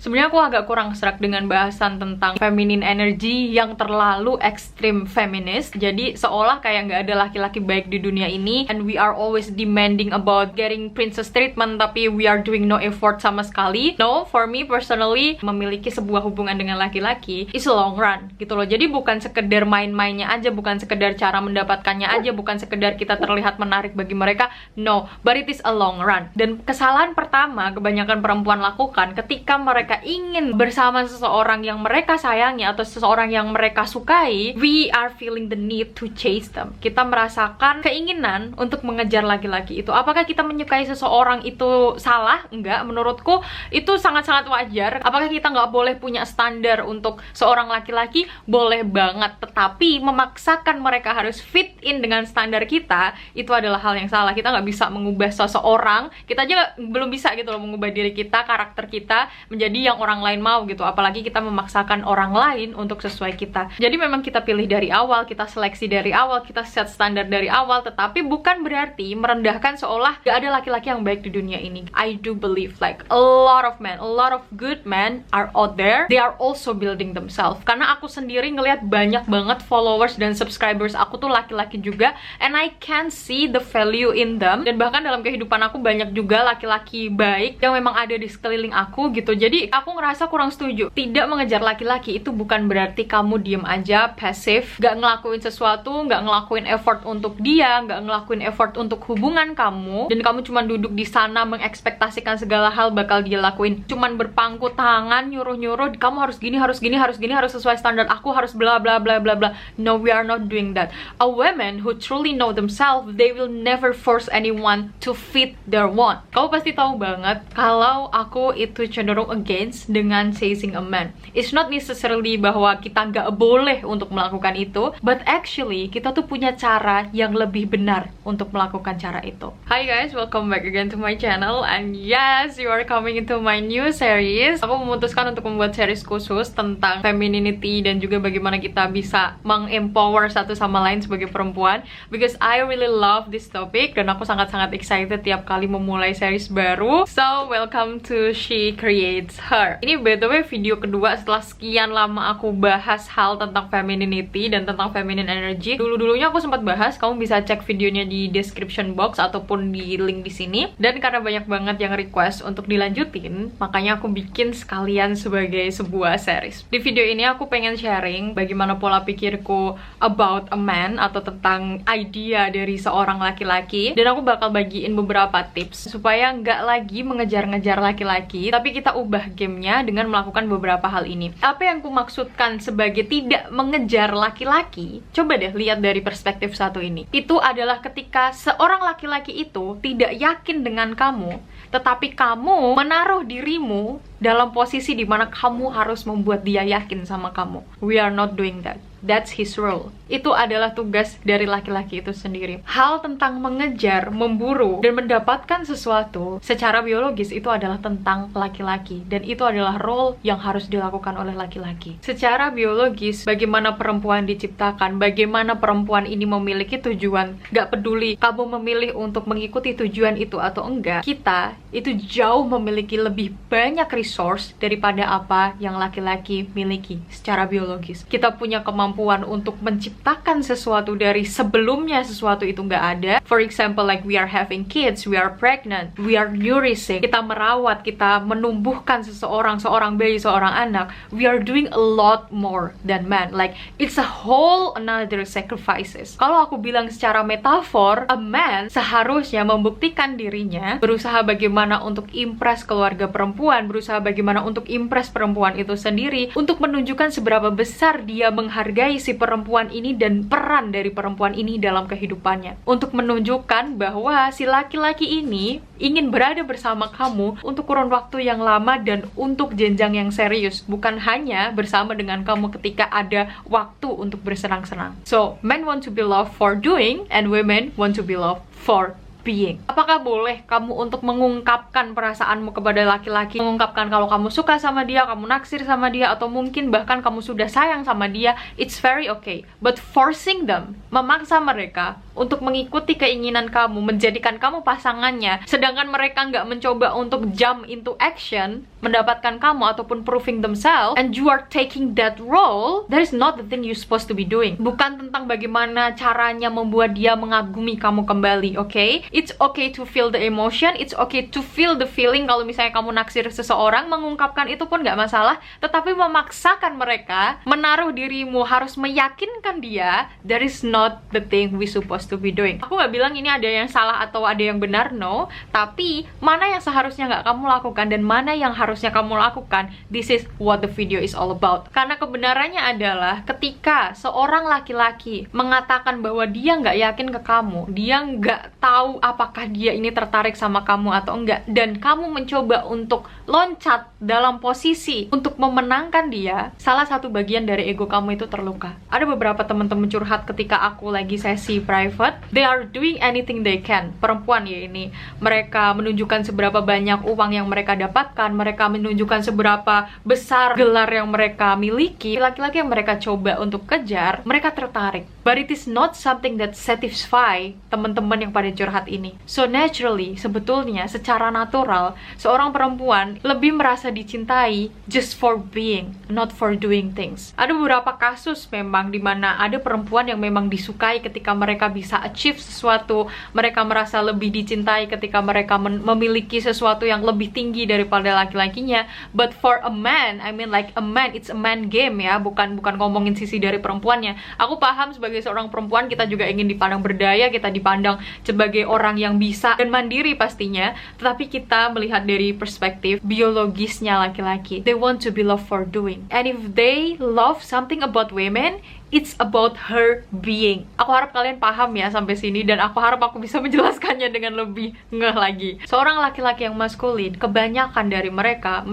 Sebenarnya aku agak kurang serak dengan bahasan tentang feminine energy yang terlalu ekstrim feminis. Jadi seolah kayak nggak ada laki-laki baik di dunia ini, and we are always demanding about getting princess treatment, tapi we are doing no effort sama sekali. No, for me personally, memiliki sebuah hubungan dengan laki-laki is a long run gitu loh. Jadi bukan sekedar main-mainnya aja, bukan sekedar cara mendapatkannya aja, bukan sekedar kita terlihat menarik bagi mereka. No, but it is a long run. Dan kesalahan pertama kebanyakan perempuan lakukan ketika mereka ingin bersama seseorang yang mereka sayangi atau seseorang yang mereka sukai, we are feeling the need to chase them. Kita merasakan keinginan untuk mengejar laki-laki itu. Apakah kita menyukai seseorang itu salah? Enggak, menurutku itu sangat-sangat wajar. Apakah kita nggak boleh punya standar untuk seorang laki-laki? Boleh banget, tetapi memaksakan mereka harus fit in dengan standar kita, itu adalah hal yang salah. Kita nggak bisa mengubah seseorang, kita aja belum bisa gitu loh mengubah diri kita, karakter kita menjadi yang orang lain mau gitu, apalagi kita memaksakan orang lain untuk sesuai kita. Jadi memang kita pilih dari awal, kita seleksi dari awal, kita set standar dari awal, tetapi bukan berarti merendahkan seolah gak ada laki-laki yang baik di dunia ini. I do believe like a lot of men, a lot of good men are out there. They are also building themselves. Karena aku sendiri ngelihat banyak banget followers dan subscribers aku tuh laki-laki juga, and I can see the value in them. Dan bahkan dalam kehidupan aku banyak juga laki-laki baik yang memang ada di sekeliling aku gitu. Jadi aku ngerasa kurang setuju. Tidak mengejar laki-laki itu bukan berarti kamu diem aja, pasif, gak ngelakuin sesuatu, gak ngelakuin effort untuk dia, gak ngelakuin effort untuk hubungan kamu, dan kamu cuma duduk di sana mengekspektasikan segala hal bakal dia lakuin. Cuman berpangku tangan, nyuruh-nyuruh, kamu harus gini, harus gini, harus gini, harus sesuai standar aku, harus bla bla bla bla bla. No, we are not doing that. A woman who truly know themselves, they will never force anyone to fit their want. Kamu pasti tahu banget kalau aku itu cenderung against dengan chasing a man. It's not necessarily bahwa kita nggak boleh untuk melakukan itu, but actually kita tuh punya cara yang lebih benar untuk melakukan cara itu. Hi guys, welcome back again to my channel, and yes, you are coming into my new series. Aku memutuskan untuk membuat series khusus tentang femininity dan juga bagaimana kita bisa mengempower satu sama lain sebagai perempuan, because I really love this topic dan aku sangat-sangat excited tiap kali memulai series baru. So welcome to She Creates Her. Ini by the way video kedua setelah sekian lama aku bahas hal tentang femininity dan tentang feminine energy. Dulu-dulunya aku sempat bahas, kamu bisa cek videonya di description box ataupun di link di sini. Dan karena banyak banget yang request untuk dilanjutin, makanya aku bikin sekalian sebagai sebuah series. Di video ini aku pengen sharing bagaimana pola pikirku about a man atau tentang idea dari seorang laki-laki, dan aku bakal bagiin beberapa tips supaya nggak lagi mengejar-ngejar laki-laki, tapi kita ubah gamenya dengan melakukan beberapa hal ini. Apa yang aku maksudkan sebagai tidak mengejar laki-laki, coba deh lihat dari perspektif satu ini. Itu adalah ketika seorang laki-laki itu tidak yakin dengan kamu, tetapi kamu menaruh dirimu dalam posisi dimana kamu harus membuat dia yakin sama kamu. We are not doing that. That's his role. Itu adalah tugas dari laki-laki itu sendiri. Hal tentang mengejar, memburu, dan mendapatkan sesuatu secara biologis itu adalah tentang laki-laki. Dan itu adalah role yang harus dilakukan oleh laki-laki. Secara biologis, bagaimana perempuan diciptakan, bagaimana perempuan ini memiliki tujuan. Gak peduli kamu memilih untuk mengikuti tujuan itu atau enggak, kita itu jauh memiliki lebih banyak resource daripada apa yang laki-laki miliki secara biologis. Kita punya kemampuan untuk menciptakan sesuatu dari sebelumnya sesuatu itu nggak ada. For example, like we are having kids, we are pregnant, we are nourishing. Kita merawat, kita menumbuhkan seorang bayi, seorang anak. We are doing a lot more than man. Like it's a whole another sacrifices. Kalau aku bilang secara metafor, a man seharusnya membuktikan dirinya, berusaha bagaimana untuk impress keluarga perempuan, berusaha bagaimana untuk impress perempuan itu sendiri, untuk menunjukkan seberapa besar dia menghargai si perempuan ini dan peran dari perempuan ini dalam kehidupannya, untuk menunjukkan bahwa si laki-laki ini ingin berada bersama kamu untuk kurun waktu yang lama dan untuk jenjang yang serius, bukan hanya bersama dengan kamu ketika ada waktu untuk bersenang-senang. So, men want to be loved for doing, and women want to be loved for being. Apakah boleh kamu untuk mengungkapkan perasaanmu kepada laki-laki, mengungkapkan kalau kamu suka sama dia, kamu naksir sama dia, atau mungkin bahkan kamu sudah sayang sama dia? It's very okay. But forcing them, memaksa mereka untuk mengikuti keinginan kamu, menjadikan kamu pasangannya, sedangkan mereka nggak mencoba untuk jump into action, mendapatkan kamu ataupun proving themselves, and you are taking that role, that is not the thing you supposed to be doing. Bukan tentang bagaimana caranya membuat dia mengagumi kamu kembali, okay? It's okay to feel the emotion, it's okay to feel the feeling. Kalau misalnya kamu naksir seseorang, mengungkapkan itu pun gak masalah, tetapi memaksakan mereka menaruh dirimu, harus meyakinkan dia, that is not the thing we supposed to be doing. Aku gak bilang ini ada yang salah atau ada yang benar, no, tapi mana yang seharusnya gak kamu lakukan dan mana yang harusnya kamu lakukan, this is what the video is all about. Karena kebenarannya adalah ketika seorang laki-laki mengatakan bahwa dia nggak yakin ke kamu, dia nggak tahu apakah dia ini tertarik sama kamu atau enggak, dan kamu mencoba untuk loncat dalam posisi untuk memenangkan dia, salah satu bagian dari ego kamu itu terluka. Ada beberapa teman-teman curhat ketika aku lagi sesi private, they are doing anything they can. Perempuan ya ini, mereka menunjukkan seberapa banyak uang yang mereka dapatkan, mereka menunjukkan seberapa besar gelar yang mereka miliki. Laki-laki yang mereka coba untuk kejar, mereka tertarik. But it is not something that satisfy teman-teman yang pada curhat ini. So naturally, sebetulnya secara natural, seorang perempuan lebih merasa dicintai just for being, not for doing things. Ada beberapa kasus memang dimana ada perempuan yang memang disukai ketika mereka bisa achieve sesuatu, mereka merasa lebih dicintai ketika mereka memiliki sesuatu yang lebih tinggi daripada laki-lakinya. But for a man, I mean like a man, it's a man game ya, bukan ngomongin sisi dari perempuannya. Aku paham sebagai seorang perempuan kita juga ingin dipandang berdaya, kita dipandang sebagai orang yang bisa dan mandiri pastinya, tetapi kita melihat dari perspektif biologisnya laki-laki. They want to be loved for doing, and if they love something about women, it's about her being. Aku harap kalian paham ya sampai sini, dan aku harap aku bisa menjelaskannya dengan lebih ngeh lagi. Seorang laki-laki yang maskulin, kebanyakan dari mereka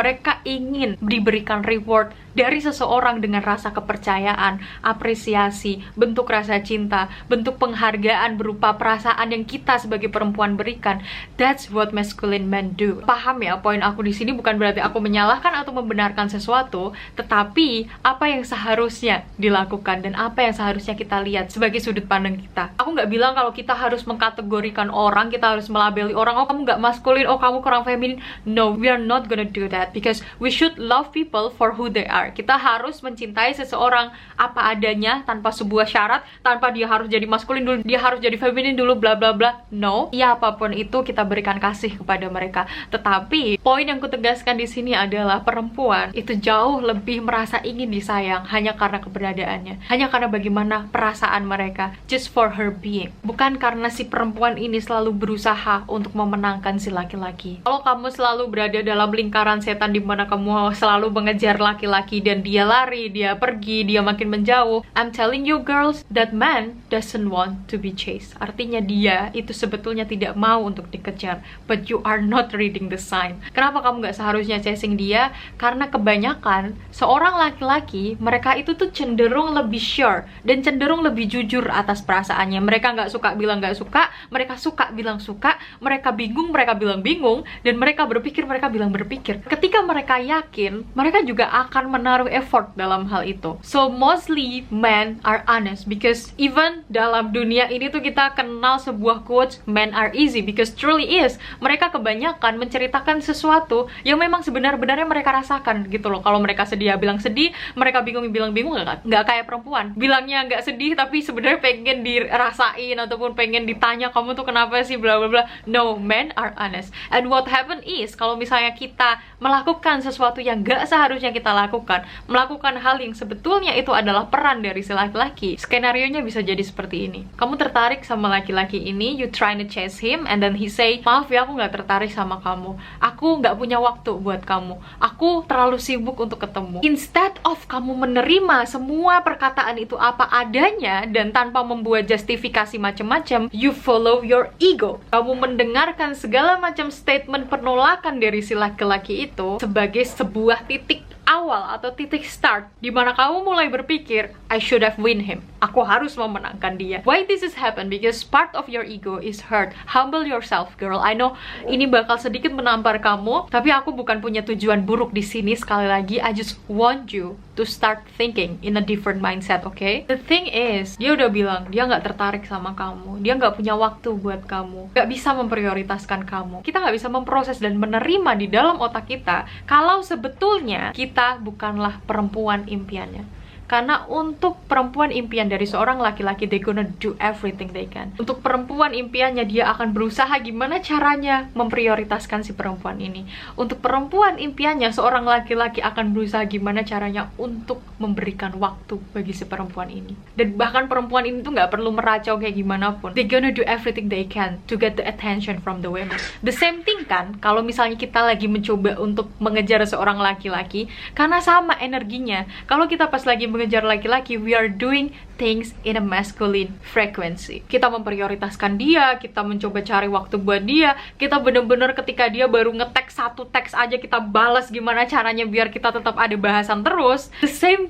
ingin diberikan reward dari seseorang dengan rasa kepercayaan, apresiasi, bentuk rasa cinta, bentuk penghargaan berupa perasaan yang kita sebagai perempuan berikan. That's what masculine men do. Paham ya, poin aku di sini bukan berarti aku menyalahkan atau membenarkan sesuatu, tetapi apa yang seharusnya dilakukan dan apa yang seharusnya kita lihat sebagai sudut pandang kita. Aku nggak bilang kalau kita harus mengkategorikan orang, kita harus melabeli orang, oh kamu nggak maskulin, oh kamu kurang feminin. No, we are not gonna do that, because we should love people for who they are. Kita harus mencintai seseorang apa adanya, tanpa sebuah syarat, tanpa dia harus jadi maskulin dulu, dia harus jadi feminin dulu, bla bla bla. No, ya apapun itu kita berikan kasih kepada mereka. Tetapi poin yang kutegaskan di sini adalah perempuan itu jauh lebih merasa ingin disayang hanya karena keberadaannya, hanya karena bagaimana perasaan mereka, just for her being, bukan karena si perempuan ini selalu berusaha untuk memenangkan si laki-laki. Kalau kamu selalu berada dalam lingkaran setan di mana kamu selalu mengejar laki-laki dan dia lari, dia pergi, dia makin menjauh, I'm telling you girls, that man doesn't want to be chased. Artinya dia itu sebetulnya tidak mau untuk dikejar, but you are not reading the sign. Kenapa kamu nggak seharusnya chasing dia? Karena kebanyakan seorang laki-laki, mereka itu tuh cenderung lebih sure dan cenderung lebih jujur atas perasaannya. Mereka nggak suka bilang nggak suka, mereka suka bilang suka, mereka bingung mereka bilang bingung, dan mereka berpikir mereka bilang berpikir. Ketika mereka yakin, mereka juga akan menaruh effort dalam hal itu. So mostly men are honest, because even dalam dunia ini tuh kita kenal sebuah quotes, men are easy, because truly is. Mereka kebanyakan menceritakan sesuatu yang memang sebenar-benarnya mereka rasakan gitu loh. Kalau mereka sedih ya bilang sedih, mereka bingung bilang bingung, nggak kayak perempuan bilangnya nggak sedih tapi sebenarnya pengen dirasain ataupun pengen ditanya kamu tuh kenapa sih bla bla bla. No, men are honest. And what happen is, kalau misalnya kita melakukan sesuatu yang nggak seharusnya kita lakukan, melakukan hal yang sebetulnya itu adalah peran dari si laki-laki, skenarionya bisa jadi seperti ini. Kamu tertarik sama laki-laki ini, you trying to chase him, and then he say, maaf ya aku nggak tertarik sama kamu, aku nggak punya waktu buat kamu, aku terlalu sibuk untuk ketemu. Instead of kamu menerima semua perkataan itu apa adanya dan tanpa membuat justifikasi macam-macam, you follow your ego. Kamu mendengarkan segala macam statement penolakan dari si laki-laki itu sebagai sebuah titik awal atau titik start di mana kamu mulai berpikir, I should have win him. Aku harus memenangkan dia. Why this is happen? Because part of your ego is hurt. Humble yourself, girl. I know ini bakal sedikit menampar kamu, tapi aku bukan punya tujuan buruk di sini. Sekali lagi, I just want you to start thinking in a different mindset, okay? The thing is, dia udah bilang dia nggak tertarik sama kamu. Dia nggak punya waktu buat kamu. Nggak bisa memprioritaskan kamu. Kita nggak bisa memproses dan menerima di dalam otak kita kalau sebetulnya kita bukanlah perempuan impiannya. Karena untuk perempuan impian dari seorang laki-laki, they gonna do everything they can. Untuk perempuan impiannya, dia akan berusaha gimana caranya memprioritaskan si perempuan ini. Untuk perempuan impiannya, seorang laki-laki akan berusaha gimana caranya untuk memberikan waktu bagi si perempuan ini. Dan bahkan perempuan ini tuh nggak perlu meracau kayak gimana pun. They gonna do everything they can to get the attention from the women. The same thing kan, kalau misalnya kita lagi mencoba untuk mengejar seorang laki-laki, karena sama energinya. Kalau kita pas lagi mengejar laki-laki, we are doing things in a masculine frequency. Kita memprioritaskan dia, kita mencoba cari waktu buat dia, kita bener-bener ketika dia baru ngetek satu teks aja kita balas gimana caranya biar kita tetap ada bahasan terus. The same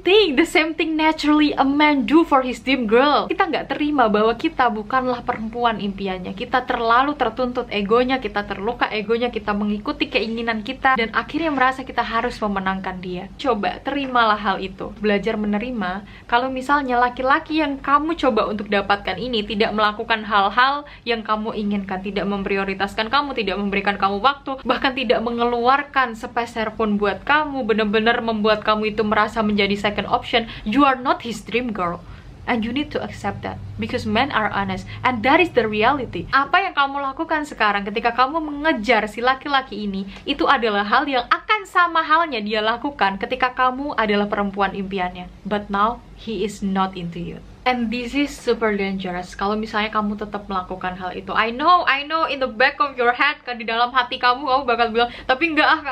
thing naturally a man do for his dream girl. Kita nggak terima bahwa kita bukanlah perempuan impiannya. Kita terlalu tertuntut egonya, kita terluka egonya, kita mengikuti keinginan kita dan akhirnya merasa kita harus memenangkan dia. Coba terimalah hal itu. Belajar menerima kalau misalnya laki-laki yang kamu coba untuk dapatkan ini tidak melakukan hal-hal yang kamu inginkan, tidak memprioritaskan kamu, tidak memberikan kamu waktu, bahkan tidak mengeluarkan sepeser pun buat kamu, benar-benar membuat kamu itu merasa menjadi second option, you are not his dream girl. And you need to accept that because men are honest and that is the reality. Apa yang kamu lakukan sekarang ketika kamu mengejar si laki-laki ini, itu adalah hal yang akan sama halnya dia lakukan ketika kamu adalah perempuan impiannya. But now he is not into you. And this is super dangerous kalau misalnya kamu tetap melakukan hal itu. I know in the back of your head, kan di dalam hati kamu bakal bilang, tapi enggak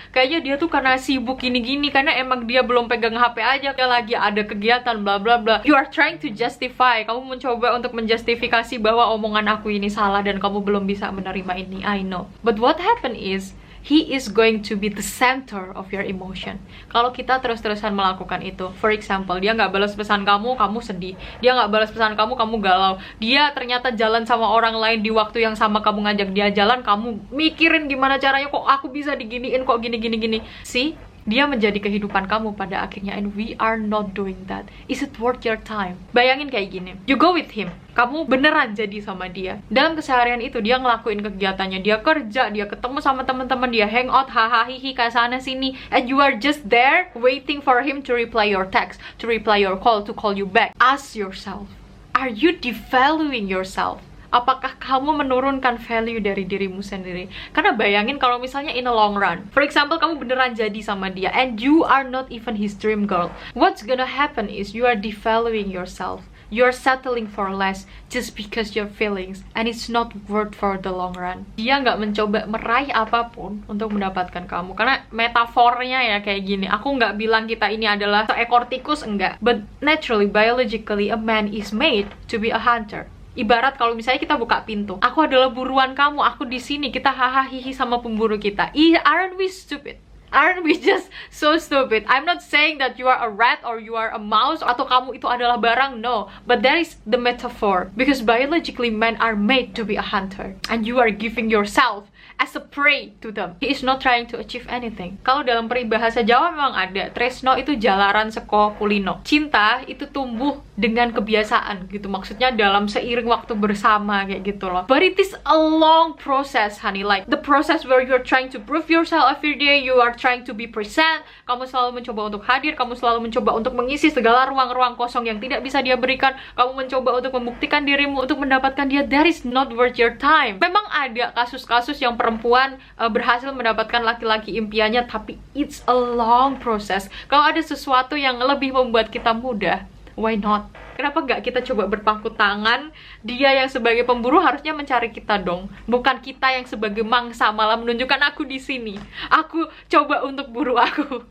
kayaknya dia tuh karena sibuk gini-gini, karena emang dia belum pegang HP aja, dia lagi ada kegiatan bla bla bla. You are trying to justify, kamu mencoba untuk menjustifikasi bahwa omongan aku ini salah dan kamu belum bisa menerima ini. I know. But what happened is he is going to be the center of your emotion. Kalau kita terus-terusan melakukan itu, for example, dia nggak balas pesan kamu, kamu sedih. Dia nggak balas pesan kamu, kamu galau. Dia ternyata jalan sama orang lain di waktu yang sama kamu ngajak dia jalan, kamu mikirin gimana caranya kok aku bisa diginiin, kok gini. See? Dia menjadi kehidupan kamu pada akhirnya, and we are not doing that. Is it worth your time? Bayangin kayak gini, you go with him, kamu beneran jadi sama dia. Dalam keseharian itu dia ngelakuin kegiatannya, dia kerja, dia ketemu sama teman-teman, dia hangout, hahaha hihi ke sana sini, and you are just there waiting for him to reply your text, to reply your call, to call you back. Ask yourself, are you devaluing yourself? Apakah kamu menurunkan value dari dirimu sendiri? Karena bayangin kalau misalnya in a long run, for example, kamu beneran jadi sama dia and you are not even his dream girl. What's gonna happen is you are devaluing yourself. You're settling for less just because your feelings, and it's not worth for the long run. Dia nggak mencoba meraih apapun untuk mendapatkan kamu, karena metafornya ya kayak gini. Aku nggak bilang kita ini adalah seekor tikus, enggak. But naturally, biologically, a man is made to be a hunter. Ibarat kalau misalnya kita buka pintu, aku adalah buruan kamu, aku di sini, kita hahaha hihi sama pemburu kita. Aren't we stupid? Aren't we just so stupid? I'm not saying that you are a rat or you are a mouse atau kamu itu adalah barang, no. But that is the metaphor. Because biologically men are made to be a hunter. And you are giving yourself as a prey to them. He is not trying to achieve anything. Kalau dalam peribahasa Jawa memang ada, tresno itu jalaran seko kulino. Cinta itu tumbuh dengan kebiasaan gitu. Maksudnya dalam seiring waktu bersama kayak gitu loh. But it is a long process, honey. Like the process where you're trying to prove yourself every day, you are trying to be present. Kamu selalu mencoba untuk hadir, kamu selalu mencoba untuk mengisi segala ruang-ruang kosong yang tidak bisa dia berikan. Kamu mencoba untuk membuktikan dirimu untuk mendapatkan dia. That is not worth your time. Memang ada kasus-kasus yang perempuan berhasil mendapatkan laki-laki impiannya, tapi it's a long process. Kalau ada sesuatu yang lebih membuat kita mudah, why not? Kenapa nggak kita coba berpangku tangan? Dia yang sebagai pemburu harusnya mencari kita dong, bukan kita yang sebagai mangsa malah menunjukkan aku di sini. Aku coba untuk buru aku.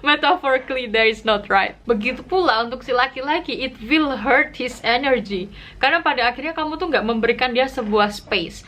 Metaphorically, that is not right. Begitu pula untuk si laki-laki, it will hurt his energy. Karena pada akhirnya kamu tuh nggak memberikan dia sebuah space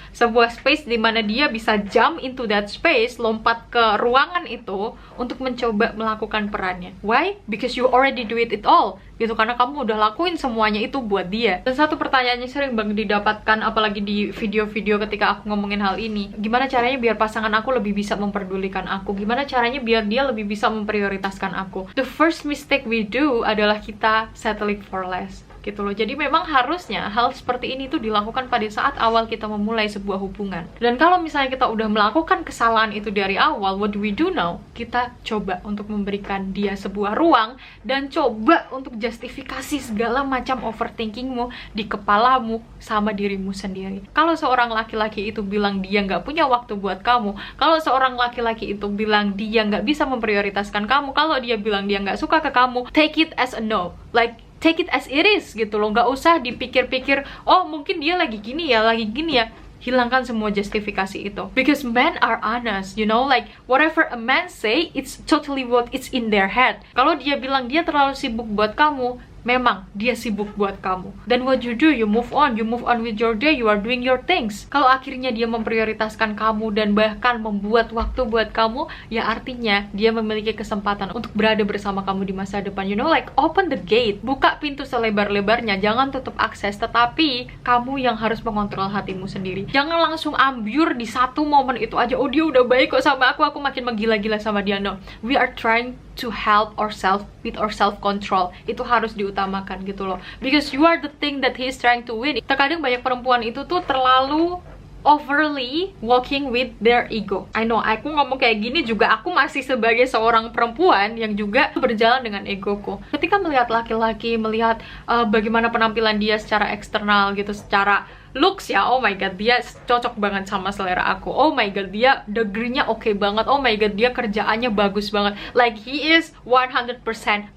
di mana dia bisa jump into that space, lompat ke ruangan itu untuk mencoba melakukan perannya. Why? Because you already do it all. Gitu, karena kamu udah lakuin semuanya itu buat dia. Dan satu pertanyaannya sering banget didapatkan, apalagi di video-video ketika aku ngomongin hal ini, gimana caranya biar pasangan aku lebih bisa memperdulikan aku, gimana caranya biar dia lebih bisa memprioritaskan aku. The first mistake we do adalah kita settling for less, gitu loh. Jadi memang harusnya hal seperti ini tuh dilakukan pada saat awal kita memulai sebuah hubungan. Dan kalau misalnya kita udah melakukan kesalahan itu dari awal, what do we do now? Kita coba untuk memberikan dia sebuah ruang dan coba untuk justifikasi segala macam overthinkingmu di kepalamu sama dirimu sendiri. Kalau seorang laki-laki itu bilang dia nggak punya waktu buat kamu, kalau seorang laki-laki itu bilang dia nggak bisa memprioritaskan kamu, kalau dia bilang dia nggak suka ke kamu, take it as a no. Like, take it as it is gitu loh, nggak usah dipikir-pikir, oh mungkin dia lagi gini ya. Hilangkan semua justifikasi itu, because men are honest, you know, like whatever a man say, it's totally what it's in their head. Kalau dia bilang dia terlalu sibuk buat kamu, memang dia sibuk buat kamu. Then what you do, you move on with your day, you are doing your things. Kalau akhirnya dia memprioritaskan kamu dan bahkan membuat waktu buat kamu, ya artinya dia memiliki kesempatan untuk berada bersama kamu di masa depan. You know, like open the gate, buka pintu selebar-lebarnya, jangan tutup akses, tetapi kamu yang harus mengontrol hatimu sendiri. Jangan langsung ambyur di satu momen itu aja, oh dia udah baik kok sama aku makin menggila-gila sama dia. No, we are trying to help ourselves with our self-control. Itu harus diutamakan gitu loh, because you are the thing that he is trying to win. Terkadang banyak perempuan itu tuh terlalu overly walking with their ego. I know, aku ngomong kayak gini juga aku masih sebagai seorang perempuan yang juga berjalan dengan egoku. Ketika melihat laki-laki, melihat bagaimana penampilan dia secara eksternal gitu, secara looks ya, oh my god, dia cocok banget sama selera aku. Oh my god, dia degree-nya oke banget. Oh my god, dia kerjaannya bagus banget. Like, he is 100%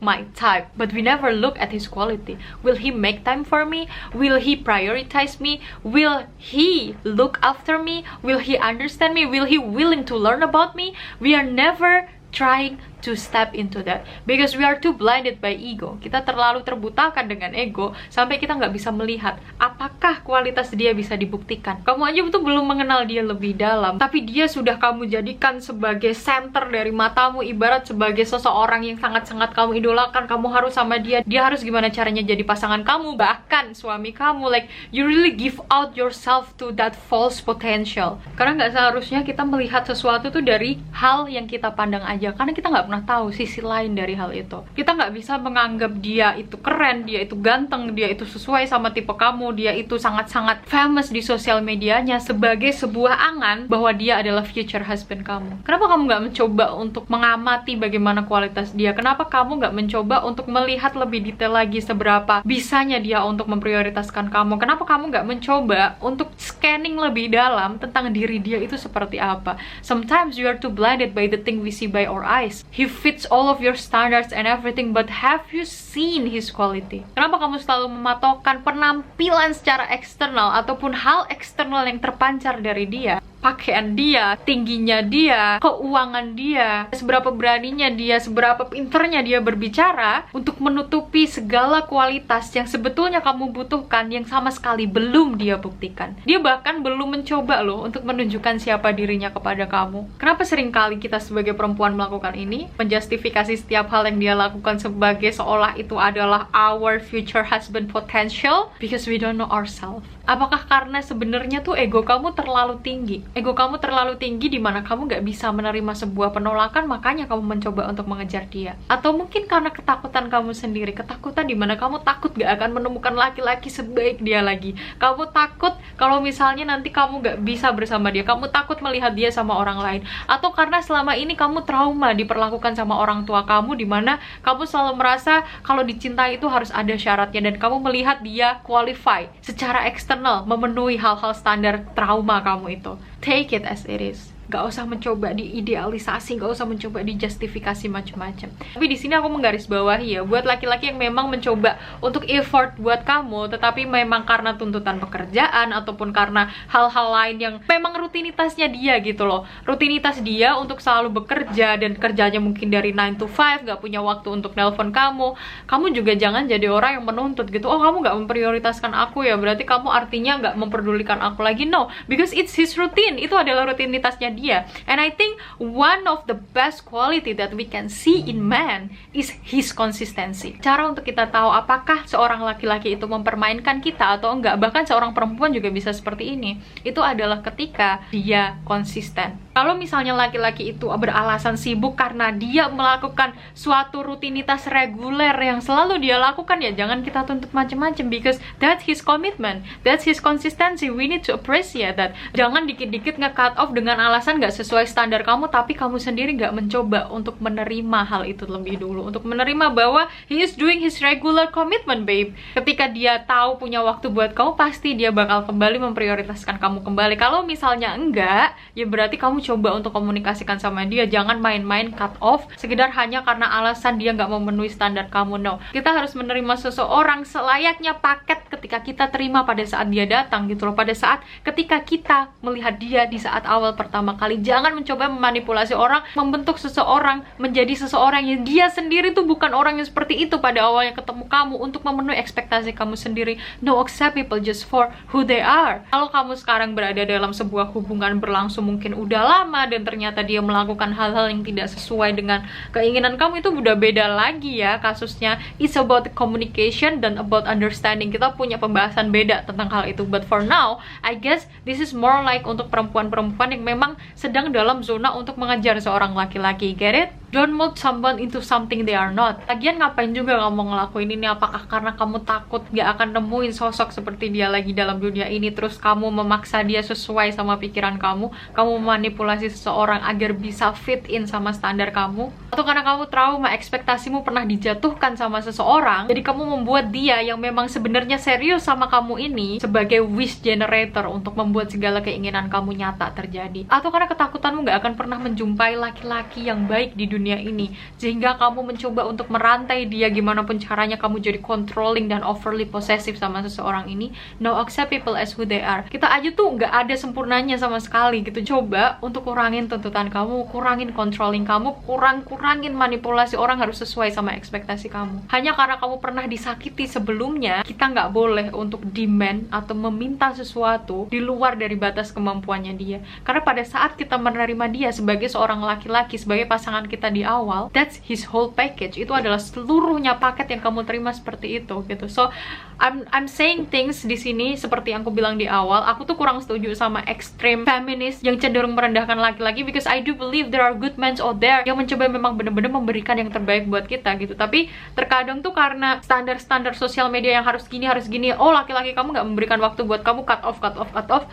my type. But we never look at his quality. Will he make time for me? Will he prioritize me? Will he look after me? Will he understand me? Will he willing to learn about me? We are never trying to step into that, because we are too blinded by ego. Kita terlalu terbutakan dengan ego sampai kita nggak bisa melihat apakah kualitas dia bisa dibuktikan. Kamu aja tuh belum mengenal dia lebih dalam, tapi dia sudah kamu jadikan sebagai center dari matamu, ibarat sebagai seseorang yang sangat-sangat kamu idolakan. Kamu harus sama dia, dia harus gimana caranya jadi pasangan kamu, bahkan suami kamu. Like, you really give out yourself to that false potential. Karena nggak seharusnya kita melihat sesuatu tuh dari hal yang kita pandang aja, karena kita nggak pernah tahu sisi lain dari hal itu. Kita nggak bisa menganggap dia itu keren, dia itu ganteng, dia itu sesuai sama tipe kamu, dia itu sangat-sangat famous di sosial medianya sebagai sebuah angan bahwa dia adalah future husband kamu. Kenapa kamu nggak mencoba untuk mengamati bagaimana kualitas dia? Kenapa kamu nggak mencoba untuk melihat lebih detail lagi seberapa bisanya dia untuk memprioritaskan kamu? Kenapa kamu nggak mencoba untuk scanning lebih dalam tentang diri dia itu seperti apa? Sometimes you are too blinded by the thing we see by our eyes. He fits all of your standards and everything, but have you seen his quality? Kenapa kamu selalu mematokkan penampilan secara eksternal ataupun hal eksternal yang terpancar dari dia? Pakaian dia, tingginya dia, keuangan dia, seberapa beraninya dia, seberapa pinternya dia berbicara untuk menutupi segala kualitas yang sebetulnya kamu butuhkan, yang sama sekali belum dia buktikan. Dia bahkan belum mencoba loh untuk menunjukkan siapa dirinya kepada kamu. Kenapa seringkali kita sebagai perempuan melakukan ini? Menjustifikasi setiap hal yang dia lakukan sebagai seolah itu adalah our future husband potential, because we don't know ourselves. Apakah karena sebenarnya tuh ego kamu terlalu tinggi? Ego kamu terlalu tinggi di mana kamu gak bisa menerima sebuah penolakan, makanya kamu mencoba untuk mengejar dia. Atau mungkin karena ketakutan kamu sendiri, ketakutan di mana kamu takut gak akan menemukan laki-laki sebaik dia lagi. Kamu takut kalau misalnya nanti kamu gak bisa bersama dia, kamu takut melihat dia sama orang lain. Atau karena selama ini kamu trauma diperlakukan sama orang tua kamu, di mana kamu selalu merasa kalau dicintai itu harus ada syaratnya, dan kamu melihat dia qualify secara eksternal, memenuhi hal-hal standar trauma kamu itu. Take it as it is. Gak usah mencoba diidealisasi, gak usah mencoba dijustifikasi macam-macam. Tapi di sini aku menggarisbawahi ya, buat laki-laki yang memang mencoba untuk effort buat kamu, tetapi memang karena tuntutan pekerjaan ataupun karena hal-hal lain yang memang rutinitasnya dia gitu loh. Rutinitas dia untuk selalu bekerja dan kerjanya mungkin dari 9 to 5, gak punya waktu untuk nelpon kamu. Kamu juga jangan jadi orang yang menuntut gitu, oh kamu gak memprioritaskan aku ya, berarti kamu artinya gak memperdulikan aku lagi. No, because it's his routine. Itu adalah rutinitasnya dia. And I think one of the best quality that we can see in man is his consistency. Cara untuk kita tahu apakah seorang laki-laki itu mempermainkan kita atau enggak, bahkan seorang perempuan juga bisa seperti ini, itu adalah ketika dia konsisten. Kalau misalnya laki-laki itu beralasan sibuk karena dia melakukan suatu rutinitas reguler yang selalu dia lakukan, ya jangan kita tuntut macam-macam, because that's his commitment, that's his consistency. We need to appreciate that. Jangan dikit-dikit nge-cut off dengan alasan gak sesuai standar kamu, tapi kamu sendiri gak mencoba untuk menerima hal itu lebih dulu, untuk menerima bahwa he is doing his regular commitment, babe. Ketika dia tahu punya waktu buat kamu, pasti dia bakal kembali memprioritaskan kamu kembali. Kalau misalnya enggak, ya berarti kamu coba untuk komunikasikan sama dia. Jangan main-main cut off sekedar hanya karena alasan dia nggak memenuhi standar kamu. No, kita harus menerima seseorang selayaknya paket ketika kita terima pada saat dia datang gitu loh, pada saat ketika kita melihat dia di saat awal pertama kali. Jangan mencoba memanipulasi orang, membentuk seseorang menjadi seseorang yang dia sendiri tuh bukan orang yang seperti itu pada awalnya ketemu kamu, untuk memenuhi ekspektasi kamu sendiri. No, accept people just for who they are. Kalau kamu sekarang berada dalam sebuah hubungan berlangsung mungkin udah lama dan ternyata dia melakukan hal-hal yang tidak sesuai dengan keinginan kamu, itu udah beda lagi ya kasusnya. It's about the communication dan about understanding. Kita punya pembahasan beda tentang hal itu, but for now I guess this is more like untuk perempuan-perempuan yang memang sedang dalam zona untuk mengejar seorang laki-laki. Get it? Don't mold someone into something they are not. Lagian ngapain juga kamu ngelakuin ini? Apakah karena kamu takut gak akan nemuin sosok seperti dia lagi dalam dunia ini, terus kamu memaksa dia sesuai sama pikiran kamu memanipulasi seseorang agar bisa fit in sama standar kamu? Atau karena kamu trauma, ekspektasimu pernah dijatuhkan sama seseorang, jadi kamu membuat dia yang memang sebenarnya serius sama kamu ini sebagai wish generator untuk membuat segala keinginan kamu nyata terjadi? Atau karena ketakutanmu gak akan pernah menjumpai laki-laki yang baik di dunia ini, sehingga kamu mencoba untuk merantai dia gimana pun caranya, kamu jadi controlling dan overly possessive sama seseorang ini? No, accept people as who they are. Kita aja tuh nggak ada sempurnanya sama sekali gitu. Coba untuk kurangin tuntutan kamu, kurangin controlling kamu, kurangin manipulasi orang harus sesuai sama ekspektasi kamu. Hanya karena kamu pernah disakiti sebelumnya, kita nggak boleh untuk demand atau meminta sesuatu di luar dari batas kemampuannya dia. Karena pada saat kita menerima dia sebagai seorang laki-laki, sebagai pasangan kita di awal, that's his whole package. Itu adalah seluruhnya paket yang kamu terima seperti itu gitu. So I'm saying things di sini seperti yang aku bilang di awal. Aku tuh kurang setuju sama extreme feminist yang cenderung merendahkan laki-laki, because I do believe there are good men out there yang mencoba memang benar-benar memberikan yang terbaik buat kita gitu. Tapi terkadang tuh karena standar-standar sosial media yang harus gini, oh laki-laki kamu nggak memberikan waktu buat kamu, cut off.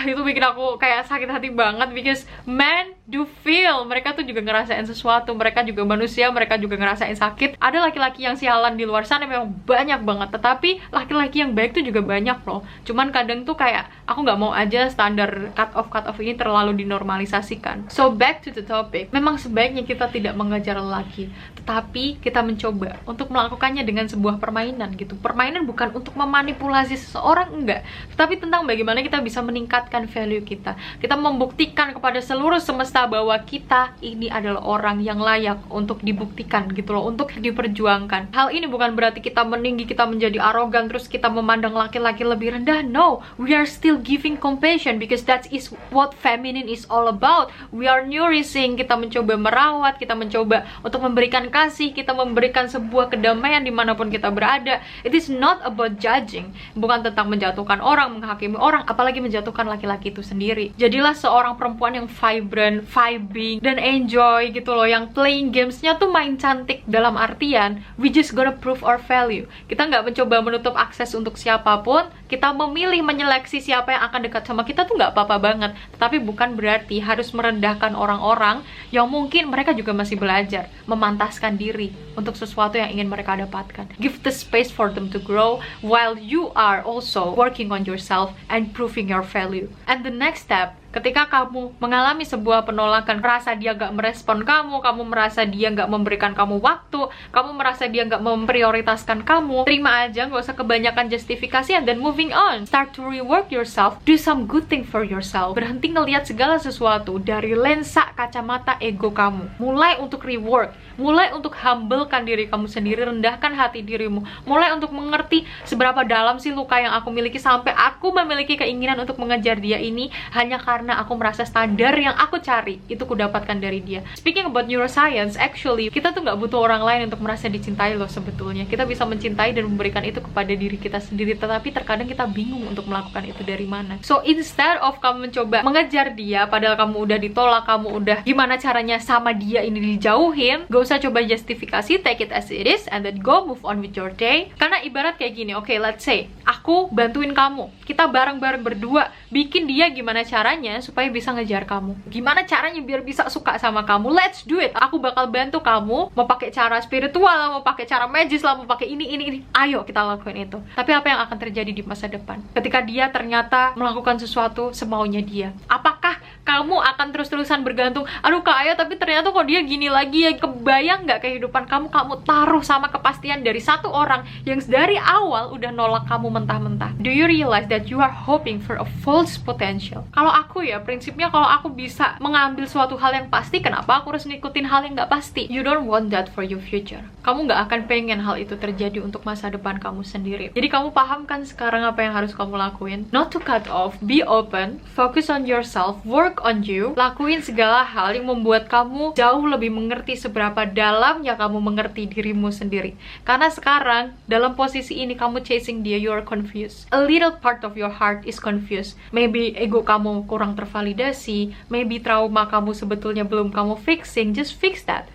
Itu bikin aku kayak sakit hati banget, because men do feel, mereka tuh juga ngerasain sesuatu, mereka juga manusia, mereka juga ngerasain sakit. Ada laki-laki yang sialan di luar sana memang banyak banget, tetapi laki-laki yang baik tuh juga banyak loh. Cuman kadang tuh kayak aku nggak mau aja standar cut off ini terlalu dinormalisasikan. So back to the topic, memang sebaiknya kita tidak mengejar lelaki, tetapi kita mencoba untuk melakukannya dengan sebuah permainan gitu. Permainan bukan untuk memanipulasi seseorang, enggak, tetapi tentang bagaimana kita bisa meningkatkan value kita. Kita membuktikan kepada seluruh semesta bahwa kita ini adalah orang yang layak untuk dibuktikan gitu loh, untuk diperjuangkan. Hal ini bukan berarti kita meninggi, kita menjadi arogan, terus kita memandang laki-laki lebih rendah. No, we are still giving compassion, because that is what feminine is all about. We are nourishing, kita mencoba merawat, kita mencoba untuk memberikan kasih, kita memberikan sebuah kedamaian dimanapun kita berada. It is not about judging, bukan tentang menjatuhkan orang, menghakimi orang, apalagi menjatuhkan laki-laki itu sendiri. Jadilah seorang perempuan yang vibrant, vibing, dan enjoy gitu loh, yang playing gamesnya tuh main cantik, dalam artian we just gonna prove our value. Kita nggak mencoba menutup akses untuk siapapun, kita memilih menyeleksi siapa yang akan dekat sama kita tuh nggak apa-apa banget, tapi bukan berarti harus merendahkan orang-orang yang mungkin mereka juga masih belajar memantaskan diri untuk sesuatu yang ingin mereka dapatkan. Give the space for them to grow while you are also working on yourself and proving your value. And the next step Ketika kamu mengalami sebuah penolakan, merasa dia gak merespon kamu merasa dia gak memberikan kamu waktu, kamu merasa dia gak memprioritaskan kamu, terima aja, gak usah kebanyakan justifikasi, and then moving on. Start to rework yourself, do some good thing for yourself. Berhenti ngelihat segala sesuatu dari lensa kacamata ego kamu. Mulai untuk rework, mulai untuk humblekan diri kamu sendiri, rendahkan hati dirimu, mulai untuk mengerti seberapa dalam sih luka yang aku miliki sampai aku memiliki keinginan untuk mengejar dia ini hanya karena aku merasa standar yang aku cari itu kudapatkan dari dia. Speaking about neuroscience, actually kita tuh nggak butuh orang lain untuk merasa dicintai loh sebetulnya. Kita bisa mencintai dan memberikan itu kepada diri kita sendiri, tetapi terkadang kita bingung untuk melakukan itu dari mana. So instead of kamu mencoba mengejar dia padahal kamu udah ditolak, kamu udah gimana caranya sama dia ini dijauhin, gak usah coba justifikasi, take it as it is and then go move on with your day. Karena ibarat kayak gini, oke, let's say aku bantuin kamu, kita bareng-bareng berdua bikin dia gimana caranya supaya bisa ngejar kamu, gimana caranya biar bisa suka sama kamu, let's do it. Aku bakal bantu kamu, mau pakai cara spiritual lah, mau pakai cara magis lah, mau pakai ini, ayo kita lakuin itu. Tapi apa yang akan terjadi di masa depan ketika dia ternyata melakukan sesuatu semaunya dia? Apakah kamu akan terus-terusan bergantung, aduh Kak Aya tapi ternyata kok dia gini lagi ya? Kebayang nggak kehidupan kamu taruh sama kepastian dari satu orang yang dari awal udah nolak kamu mentah-mentah? Do you realize that you are hoping for a false potential? Kalau aku ya, prinsipnya kalau aku bisa mengambil suatu hal yang pasti, kenapa aku harus ngikutin hal yang nggak pasti? You don't want that for your future. Kamu nggak akan pengen hal itu terjadi untuk masa depan kamu sendiri. Jadi kamu pahamkan sekarang apa yang harus kamu lakuin. Not to cut off, be open, focus on yourself, work on you. Lakuin segala hal yang membuat kamu jauh lebih mengerti seberapa dalamnya kamu mengerti dirimu sendiri. Karena sekarang dalam posisi ini kamu chasing dia, you are confused. A little part of your heart is confused. Maybe ego kamu kurang tervalidasi, maybe trauma kamu sebetulnya belum kamu fixing. Just fix that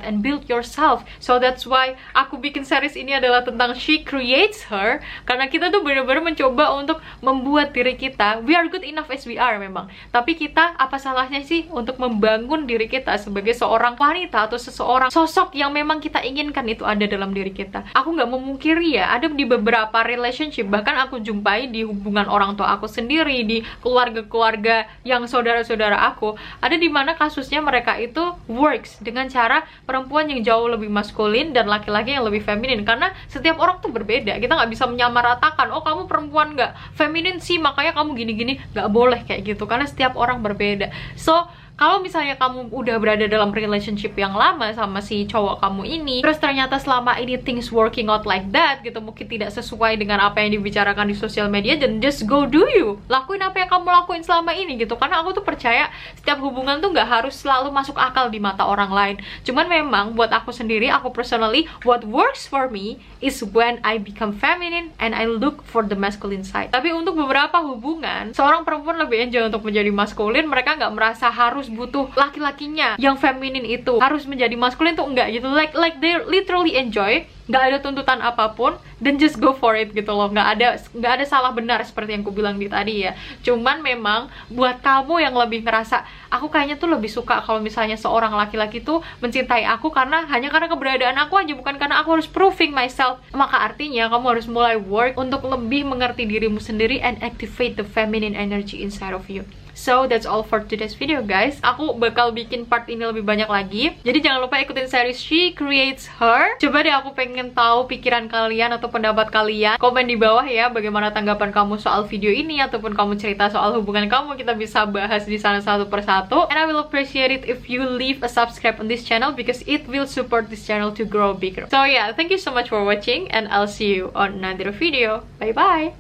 and build yourself. So that's why aku bikin series ini adalah tentang she creates her, karena kita tuh benar-benar mencoba untuk membuat diri kita, we are good enough as we are memang, tapi kita apa salahnya sih untuk membangun diri kita sebagai seorang wanita atau seseorang sosok yang memang kita inginkan itu ada dalam diri kita. Aku nggak memungkiri ya, ada di beberapa relationship, bahkan aku jumpai di hubungan orang tua aku sendiri, di keluarga-keluarga yang saudara-saudara aku, ada di mana kasusnya mereka itu works dengan cara perempuan yang jauh lebih maskulin dan laki-laki yang lebih feminin. Karena setiap orang tuh berbeda, kita nggak bisa menyamaratakan, oh kamu perempuan nggak feminin sih makanya kamu gini-gini, nggak boleh kayak gitu, karena setiap orang berbeda. So kalau misalnya kamu udah berada dalam relationship yang lama sama si cowok kamu ini, terus ternyata selama ini things working out like that gitu, mungkin tidak sesuai dengan apa yang dibicarakan di sosial media, then just go do you. Lakuin apa yang kamu lakuin selama ini gitu. Karena aku tuh percaya setiap hubungan tuh nggak harus selalu masuk akal di mata orang lain. Cuman memang buat aku sendiri, aku personally, what works for me is when I become feminine and I look for the masculine side. Tapi untuk beberapa hubungan, seorang perempuan lebih enjoy untuk menjadi maskulin. Mereka nggak merasa harus butuh laki-lakinya yang feminin itu harus menjadi maskulin, tuh enggak gitu, like they literally enjoy, nggak ada tuntutan apapun, dan just go for it gitu loh. Nggak ada salah benar seperti yang aku bilang di tadi ya. Cuman memang buat kamu yang lebih ngerasa aku kayaknya tuh lebih suka kalau misalnya seorang laki-laki tuh mencintai aku hanya karena keberadaan aku aja, bukan karena aku harus proving myself, maka artinya kamu harus mulai work untuk lebih mengerti dirimu sendiri and activate the feminine energy inside of you. So that's all for today's video guys. Aku bakal bikin part ini lebih banyak lagi, jadi jangan lupa ikutin series She Creates Her. Coba deh, aku pengen tahu pikiran kalian atau pendapat kalian. Komen di bawah ya, bagaimana tanggapan kamu soal video ini, ataupun kamu cerita soal hubungan kamu, kita bisa bahas di sana satu persatu. And I will appreciate it if you leave a subscribe on this channel because it will support this channel to grow bigger. So yeah, thank you so much for watching and I'll see you on another video. Bye bye.